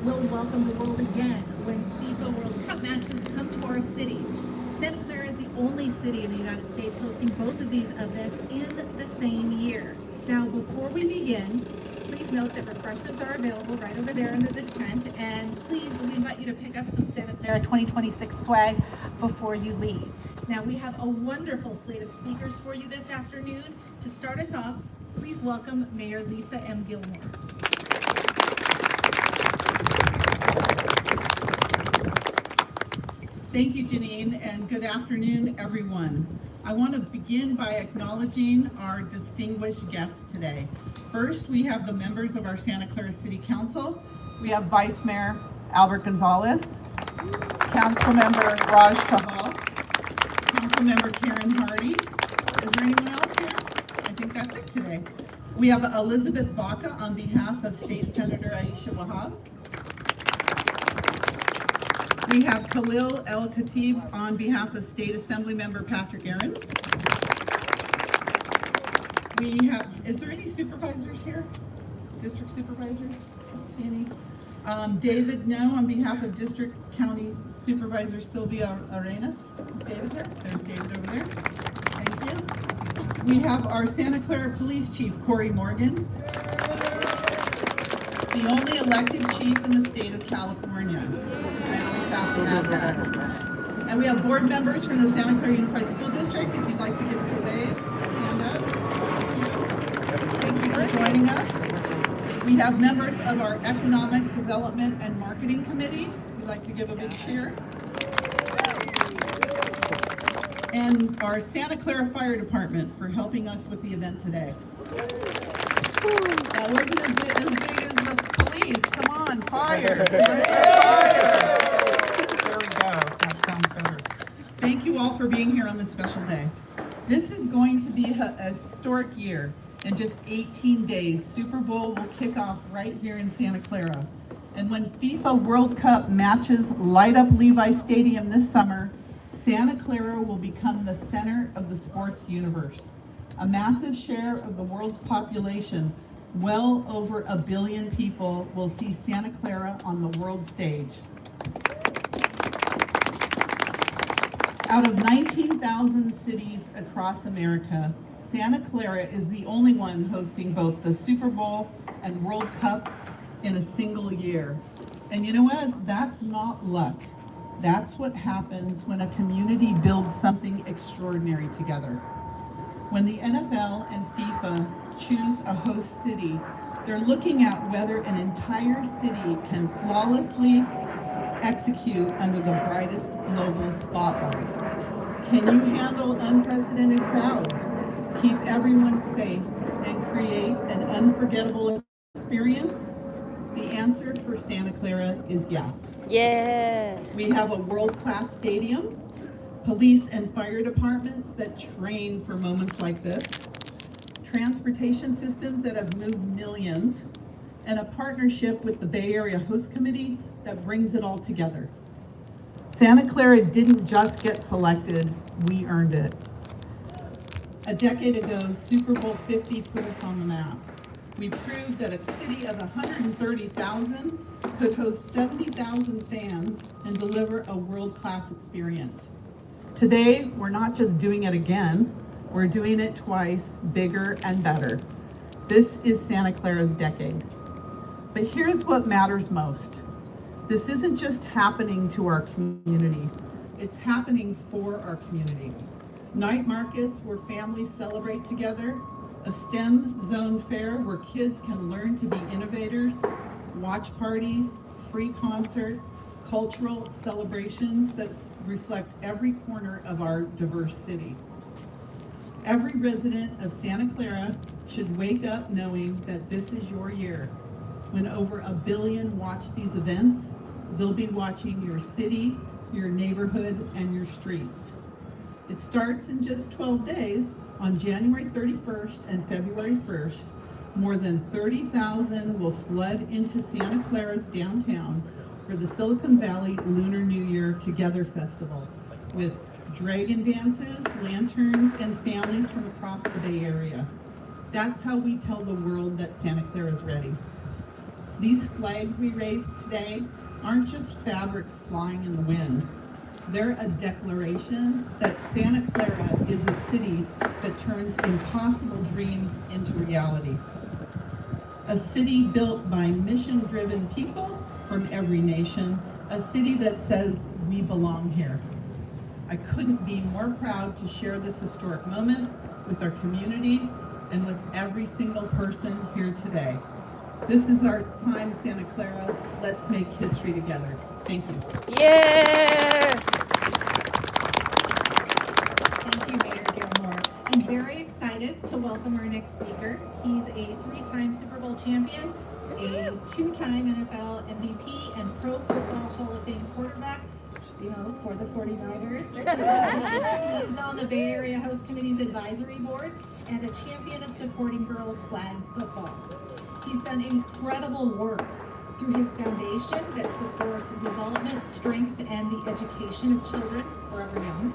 will welcome the world again when FIFA World Cup matches come to our city. Santa Clara is the only city in the United States hosting both of these events in the same year. Now, before we begin, please note that refreshments are available right over there under the tent, and please, we invite you to pick up some Santa Clara 2026 swag before you leave. Now, we have a wonderful slate of speakers for you this afternoon. To start us off, please welcome Mayor Lisa M. Gilmore. Thank you, Janine, and good afternoon, everyone. I want to begin by acknowledging our distinguished guests today. First, we have the members of our Santa Clara City Council. We have Vice Mayor Albert Gonzalez, Councilmember Raj Chahal, Councilmember Karen Hardy. Is there anyone else here? I think that's it today. We have Elizabeth Vaca on behalf of State Senator Aisha Wahab. We have Khalil El Khatib on behalf of State Assembly Member Patrick Ahrens. We have, is there any supervisors here? District supervisors? I don't see any. David No on behalf of District County Supervisor Sylvia Arenas. Is David here? There's David over there. Thank you. We have our Santa Clara Police Chief, Corey Morgan. The only elected chief in the state of California. I always have to add that. And we have board members from the Santa Clara Unified School District. If you'd like to give us a wave, stand up. Thank you for joining us. We have members of our Economic Development and Marketing Committee. We'd like to give a big cheer. And our Santa Clara Fire Department for helping us with the event today. That wasn't as big as the police. Come on, fire. Fire. There we go. That sounds better. Thank you all for being here on this special day. This is going to be a historic year. In just 18 days, Super Bowl will kick off right here in Santa Clara. And when FIFA World Cup matches light up Levi Stadium this summer, Santa Clara will become the center of the sports universe. A massive share of the world's population, well over 1 billion people, will see Santa Clara on the world stage. Out of 19,000 cities across America, Santa Clara is the only one hosting both the Super Bowl and World Cup in a single year. And you know what? That's not luck. That's what happens when a community builds something extraordinary together. When the NFL and FIFA choose a host city, they're looking at whether an entire city can flawlessly execute under the brightest global spotlight. Can you handle unprecedented crowds, keep everyone safe, and create an unforgettable experience? The answer for Santa Clara is yes. Yeah. We have a world-class stadium, police and fire departments that train for moments like this, transportation systems that have moved millions, and a partnership with the Bay Area Host Committee that brings it all together. Santa Clara didn't just get selected, we earned it. A decade ago, Super Bowl 50 put us on the map. We proved that a city of 130,000 could host 70,000 fans and deliver a world-class experience. Today, we're not just doing it again, we're doing it twice, bigger and better. This is Santa Clara's decade. But here's what matters most. This isn't just happening to our community, it's happening for our community. Night markets where families celebrate together, a STEM zone fair where kids can learn to be innovators, watch parties, free concerts, cultural celebrations that reflect every corner of our diverse city. Every resident of Santa Clara should wake up knowing that this is your year. When over 1 billion watch these events, they'll be watching your city, your neighborhood, and your streets. It starts in just 12 days. On January 31st and February 1st, more than 30,000 will flood into Santa Clara's downtown for the Silicon Valley Lunar New Year Together Festival, with dragon dances, lanterns, and families from across the Bay Area. That's how we tell the world that Santa Clara is ready. These flags we raised today aren't just fabrics flying in the wind. They're a declaration that Santa Clara is a city that turns impossible dreams into reality. A city built by mission-driven people from every nation, a city that says we belong here. I couldn't be more proud to share this historic moment with our community and with every single person here today. This is our time, Santa Clara. Let's make history together. Thank you. Yeah! Thank you, Mayor Gilmore. I'm very excited to welcome our next speaker. He's a 3-time Super Bowl champion, a 2-time NFL MVP, and Pro Football Hall of Fame quarterback, for the 49ers. He is on the Bay Area House Committee's advisory board and a champion of supporting girls flag football. He's done incredible work through his foundation that supports development, strength, and the education of children forever young.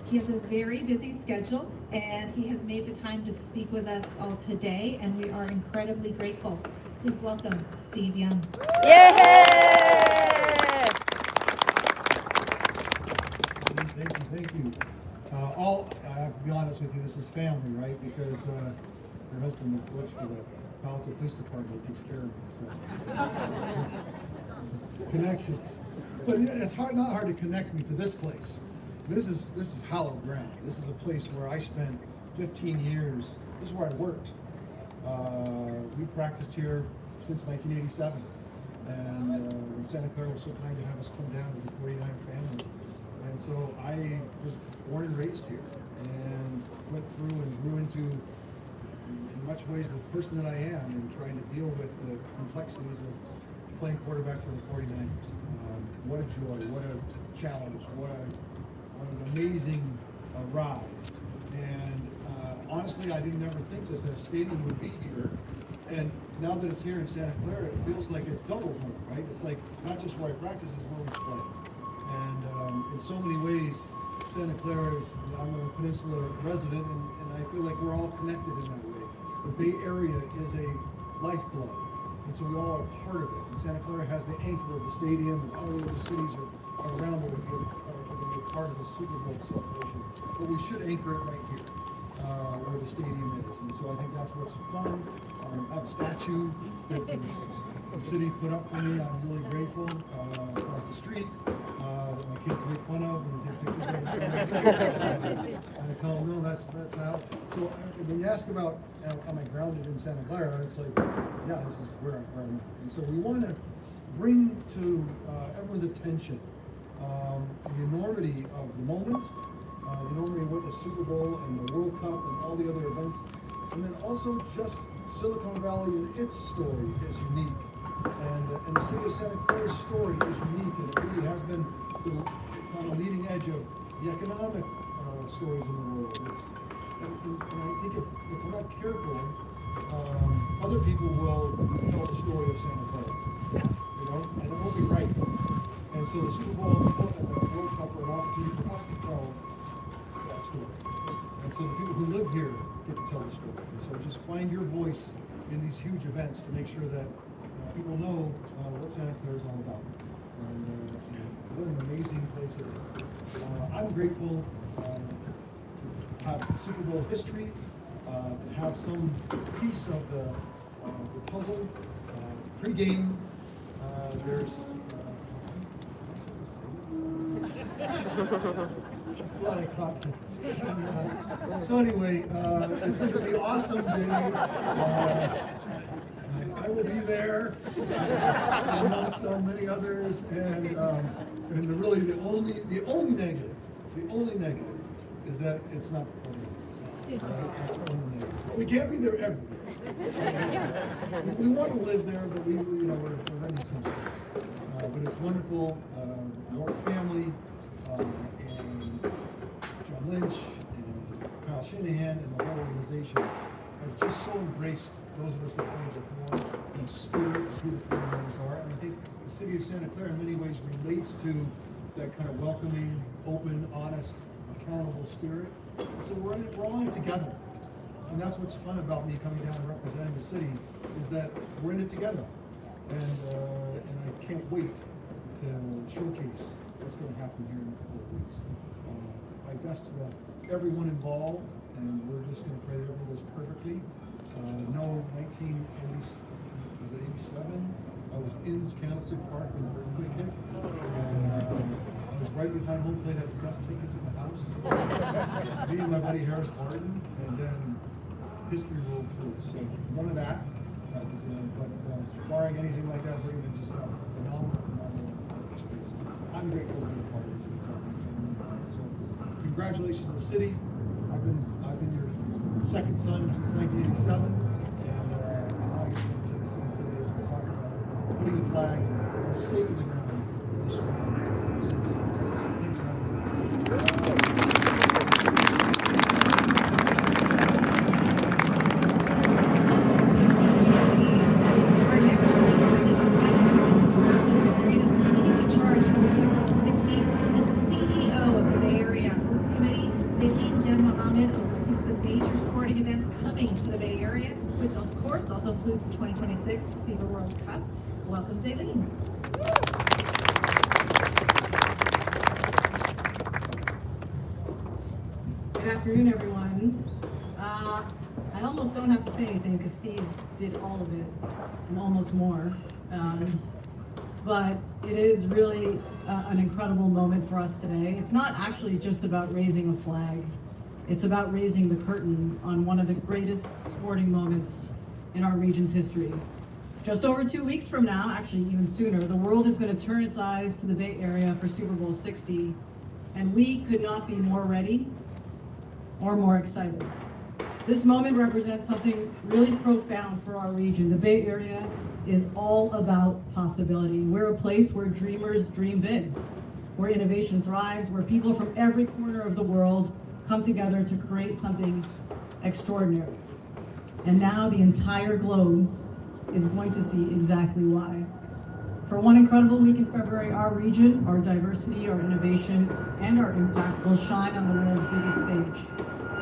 He has a very busy schedule, and he has made the time to speak with us all today, and we are incredibly grateful. Please welcome Steve Young. Yeah! Thank you. I have to be honest with you, this is family, right? Because your husband works for the Palo Alto Police Department, takes care of me, so. Connections. But it's not hard to connect me to this place. This is hallowed ground. This is a place where I spent 15 years. This is where I worked. We practiced here since 1987. And when Santa Clara was so kind to have us come down as the 49er family. And so I was born and raised here and went through and grew into, in much ways, the person that I am and trying to deal with the complexities of playing quarterback for the 49ers. What a joy, what a challenge, what an amazing ride. And honestly, I didn't ever think that the stadium would be here. And now that it's here in Santa Clara, it feels like it's double home, right? It's like not just where I practice, it's where we play. And in so many ways, Santa Clara is, I'm a Peninsula resident, and I feel like we're all connected in that way. The Bay Area is a lifeblood, and so we all are part of it. And Santa Clara has the anchor of the stadium, and all the other cities are around it are going to be part of the Super Bowl celebration. But we should anchor it right here, where the stadium is. And so I think that's what's fun. I have a statue that the city put up for me. I'm really grateful. Across the street, that my kids make fun of when they take pictures of me. I tell them, no, that's how. So when you ask about, am I grounded in Santa Clara, it's like, yeah, this is where I'm at. And so we want to bring to everyone's attention the enormity of the moment, the enormity of what the Super Bowl and the World Cup and all the other events, and then also just Silicon Valley and its story is unique. And the city of Santa Clara's story is unique, and it really has been, it's on the leading edge of the economic stories in the world. And I think if we're not careful, other people will tell the story of Santa Clara, and it won't be right. And so the Super Bowl and the World Cup are an opportunity for us to tell that story. And so the people who live here get to tell the story. And so just find your voice in these huge events to make sure that people know what Santa Clara is all about. And what an amazing place it is. I'm grateful to have Super Bowl history, to have some piece of the puzzle. Pre-game, there's a lot of content. So anyway, it's going to be awesome, Dave. I will be there, amongst so many others, and the only negative is that it's not the 49ers. That's the only negative. We can't be there every year. We want to live there, but we're renting some space. But it's wonderful. Your family and John Lynch and Kyle Shanahan and the whole organization have just so embraced those of us that play before in the spirit of who the 49ers are. And I think the city of Santa Clara in many ways relates to that kind of welcoming, open, honest, accountable spirit. And so we're all in it together. And that's what's fun about me coming down and representing the city, is that we're in it together. And wait to showcase what's going to happen here in a couple of weeks. My best to everyone involved, and we're just going to pray that everything goes perfectly. No 1980, was it 87? I was in Candlestick Park when the earthquake hit, and I was right behind home plate, had the best tickets in the house. Me and my buddy Harris Martin, and then history rolled through. So none of that. But barring anything like that, we're going to just have a phenomenal experience. I'm grateful to be a part of this family. So congratulations to the city. I've been your second son since 1987, and now I get to the city today as we talk about putting a flag and a stake in the ground in this city. So thanks for having me. Our next speaker is a veteran in the sports industry and is leading the charge towards Super Bowl 60 as the CEO of the Bay Area Host Committee. Zaleen Jen Mohammed oversees the major sporting events coming to the Bay Area, which of course also includes the 2026 FIFA World Cup. Welcome, Zaleen. Good afternoon, everyone. I almost don't have to say anything because Steve did all of it and almost more. But it is really an incredible moment for us today. It's not actually just about raising a flag. It's about raising the curtain on one of the greatest sporting moments in our region's history. Just over 2 weeks from now, actually even sooner, the world is going to turn its eyes to the Bay Area for Super Bowl 60, and we could not be more ready or more excited. This moment represents something really profound for our region. The Bay Area is all about possibility. We're a place where dreamers dream big, where innovation thrives, where people from every corner of the world come together to create something extraordinary. And now the entire globe is going to see exactly why. For one incredible week in February, our region, our diversity, our innovation, and our impact will shine on the world's biggest stage.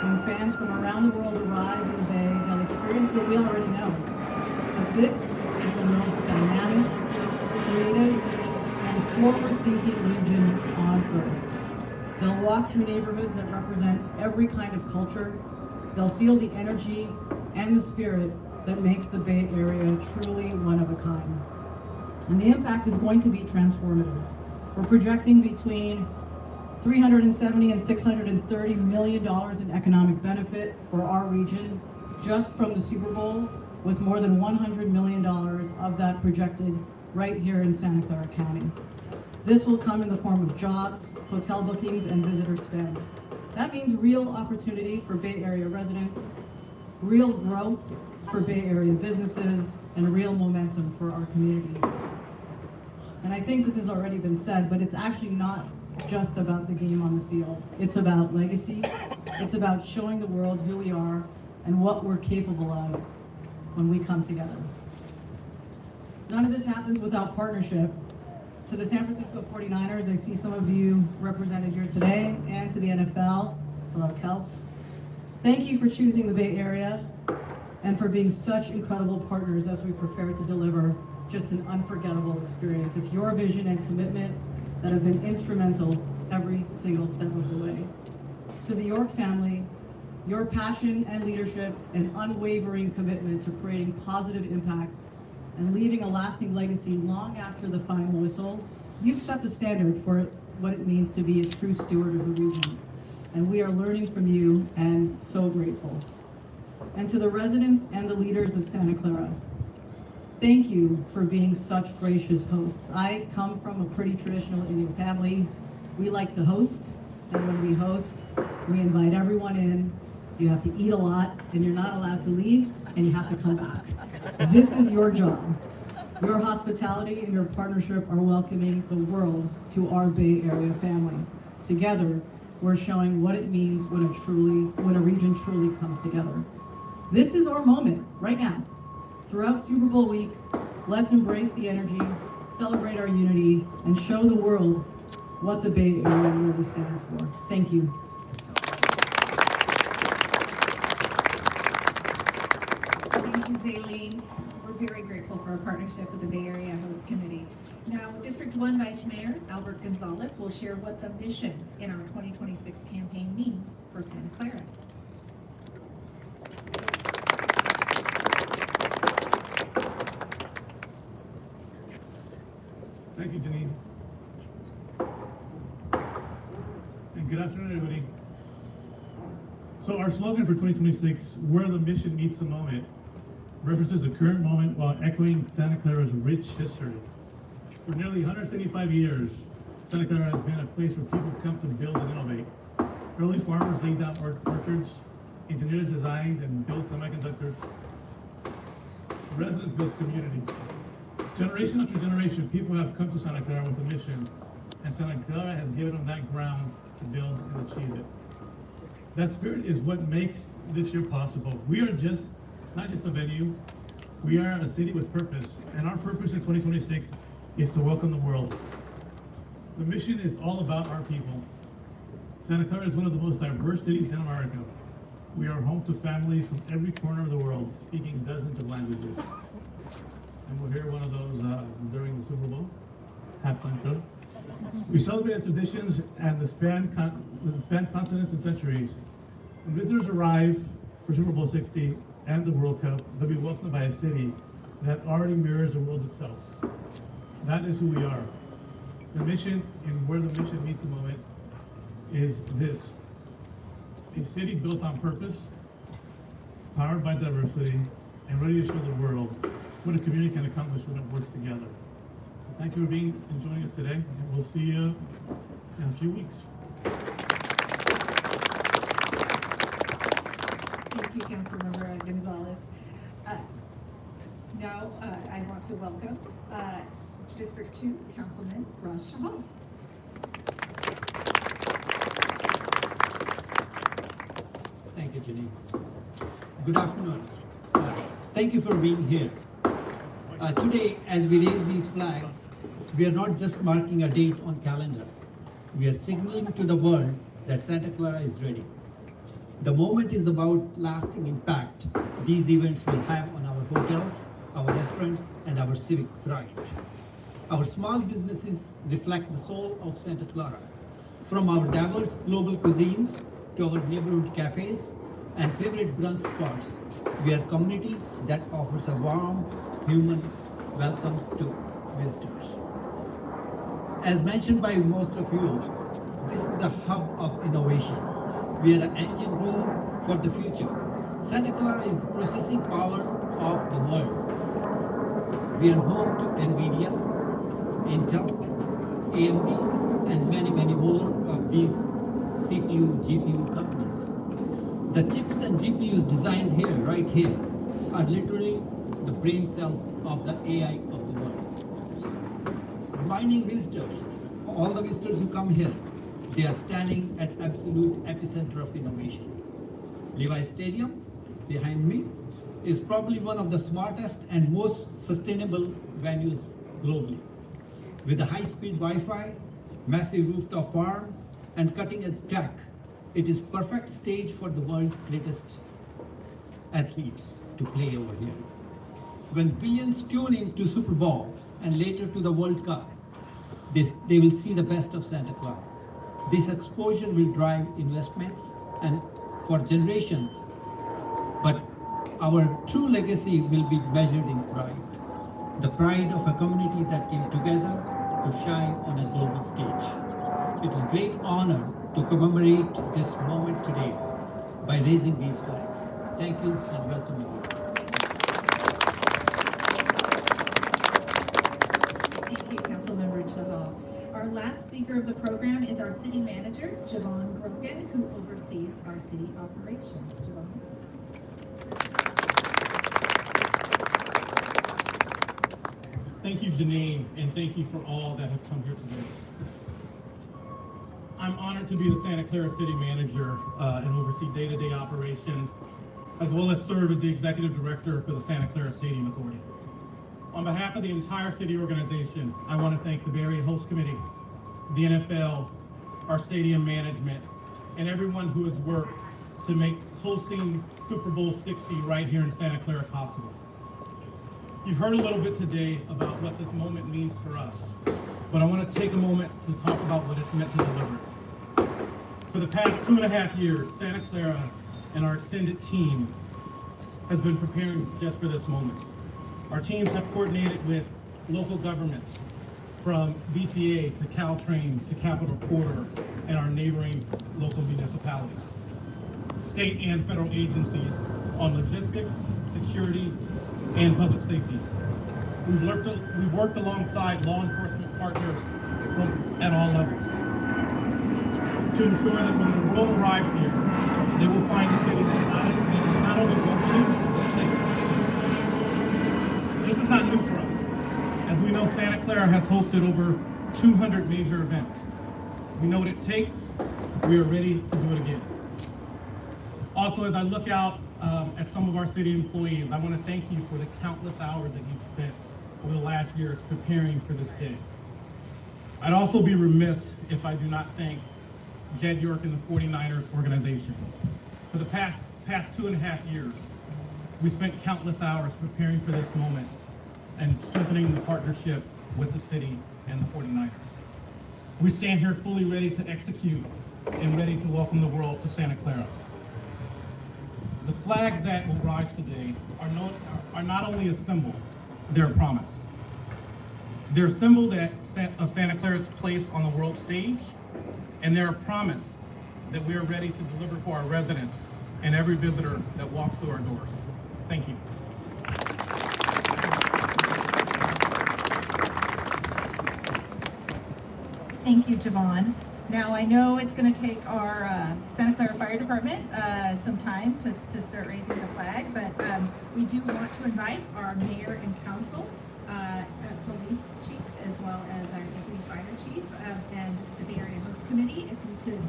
When fans from around the world arrive in the Bay, they'll experience what we already know. That this is the most dynamic, creative, and forward-thinking region on Earth. They'll walk through neighborhoods that represent every kind of culture. They'll feel the energy and the spirit that makes the Bay Area truly one of a kind. And the impact is going to be transformative. We're projecting between $370 and $630 million in economic benefit for our region just from the Super Bowl, with more than $100 million of that projected right here in Santa Clara County. This will come in the form of jobs, hotel bookings, and visitor spend. That means real opportunity for Bay Area residents, real growth for Bay Area businesses, and real momentum for our communities. And I think this has already been said, but it's actually not just about the game on the field. It's about legacy. It's about showing the world who we are and what we're capable of when we come together. None of this happens without partnership. To the San Francisco 49ers, I see some of you represented here today, and to the NFL, hello Kels. Thank you for choosing the Bay Area and for being such incredible partners as we prepare to deliver just an unforgettable experience. It's your vision and commitment that have been instrumental every single step of the way. To the York family, your passion and leadership and unwavering commitment to creating positive impact and leaving a lasting legacy long after the final whistle, you've set the standard for what it means to be a true steward of the region. And we are learning from you and so grateful. And to the residents and the leaders of Santa Clara, thank you for being such gracious hosts. I come from a pretty traditional Indian family. We like to host, and when we host, we invite everyone in. You have to eat a lot, and you're not allowed to leave, and you have to come back. This is your job. Your hospitality and your partnership are welcoming the world to our Bay Area family. Together, we're showing what it means when a region truly comes together. This is our moment, right now. Throughout Super Bowl week, let's embrace the energy, celebrate our unity, and show the world what the Bay Area really stands for. Thank you. Thank you, Zaleen. We're very grateful for our partnership with the Bay Area Host Committee. Now, District 1 Vice Mayor Albert Gonzalez will share what the mission in our 2026 campaign means for Santa Clara. Thank you, Janine. And good afternoon, everybody. So our slogan for 2026, where the mission meets the moment, references the current moment while echoing Santa Clara's rich history. For nearly 175 years, Santa Clara has been a place where people come to build and innovate. Early farmers laid down orchards, engineers designed and built semiconductors, residents built communities. Generation after generation, people have come to Santa Clara with a mission, and Santa Clara has given them that ground to build and achieve it. That spirit is what makes this year possible. We are not just a venue, we are a city with purpose, and our purpose in 2026 is to welcome the world. The mission is all about our people. Santa Clara is one of the most diverse cities in America. We are home to families from every corner of the world, speaking dozens of languages. And we'll hear one of those during the Super Bowl halftime show. We celebrate our traditions and the span continents and centuries. When visitors arrive for Super Bowl 60 and the World Cup, they'll be welcomed by a city that already mirrors the world itself. That is who we are. The mission and where the mission meets the moment is this: a city built on purpose, powered by diversity, and ready to show the world what a community can accomplish when it works together. Thank you for joining us today, and we'll see you in a few weeks. Thank you, Councilmember Gonzalez. Now, I want to welcome District 2 Councilman Raj Shahal. Thank you, Janine. Good afternoon. Thank you for being here. Today, as we raise these flags, we are not just marking a date on calendar. We are signaling to the world that Santa Clara is ready. The moment is about lasting impact these events will have on our hotels, our restaurants, and our civic pride. Our small businesses reflect the soul of Santa Clara. From our diverse global cuisines to our neighborhood cafes and favorite brunch spots, we are a community that offers a warm, human welcome to visitors. As mentioned by most of you, this is a hub of innovation. We are an engine room for the future. Santa Clara is the processing power of the world. We are home to NVIDIA, Intel, AMD, and many, many more of these CPU, GPU companies. The chips and GPUs designed here, right here, are literally the brain cells of the AI of the world. Reminding visitors, all the visitors who come here, they are standing at absolute epicenter of innovation. Levi Stadium, behind me, is probably one of the smartest and most sustainable venues globally. With a high-speed Wi-Fi, massive rooftop farm, and cutting-edge tech, it is perfect stage for the world's greatest athletes to play over here. When billions tune in to Super Bowl and later to the World Cup, they will see the best of Santa Clara. This exposure will drive investments and for generations, but our true legacy will be measured in pride. The pride of a community that came together to shine on a global stage. It is a great honor to commemorate this moment today by raising these flags. Thank you and welcome everyone. Thank you, Councilmember Chahal. Our last speaker of the program is our city manager, Javon Grogan, who oversees our city operations. Javon. Thank you, Janine, and thank you for all that have come here today. I'm honored to be the Santa Clara City Manager and oversee day-to-day operations, as well as serve as the Executive Director for the Santa Clara Stadium Authority. On behalf of the entire city organization, I want to thank the Bay Area Host Committee, the NFL, our stadium management, and everyone who has worked to make hosting Super Bowl 60 right here in Santa Clara possible. You've heard a little bit today about what this moment means for us, but I want to take a moment to talk about what it's meant to deliver. For the past 2.5 years, Santa Clara and our extended team has been preparing just for this moment. Our teams have coordinated with local governments, from VTA to Caltrain to Capitol Porter and our neighboring local municipalities, state and federal agencies on logistics, security, and public safety. We've worked alongside law enforcement partners at all levels to ensure that when the world arrives here, they will find a city that is not only welcoming, but safe. This is not new for us. As we know, Santa Clara has hosted over 200 major events. We know what it takes. We are ready to do it again. Also, as I look out at some of our city employees, I want to thank you for the countless hours that you've spent over the last years preparing for this day. I'd also be remiss if I do not thank Jed York and the 49ers organization. For the past 2.5 years, we spent countless hours preparing for this moment and strengthening the partnership with the city and the 49ers. We stand here fully ready to execute and ready to welcome the world to Santa Clara. The flags that will rise today are not only a symbol, they're a promise. They're a symbol of Santa Clara's place on the world stage, and they're a promise that we are ready to deliver for our residents and every visitor that walks through our doors. Thank you. Thank you, Javon. Now, I know it's going to take our Santa Clara Fire Department some time to start raising the flag, but we do want to invite our mayor and council, police chief, as well as our deputy fire chief, and the Bay Area Host Committee. If you could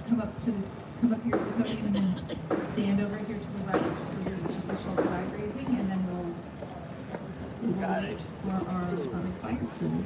come up here to the podium, and then stand over here to the right for the official flag raising, and then we'll wait for our fire chief.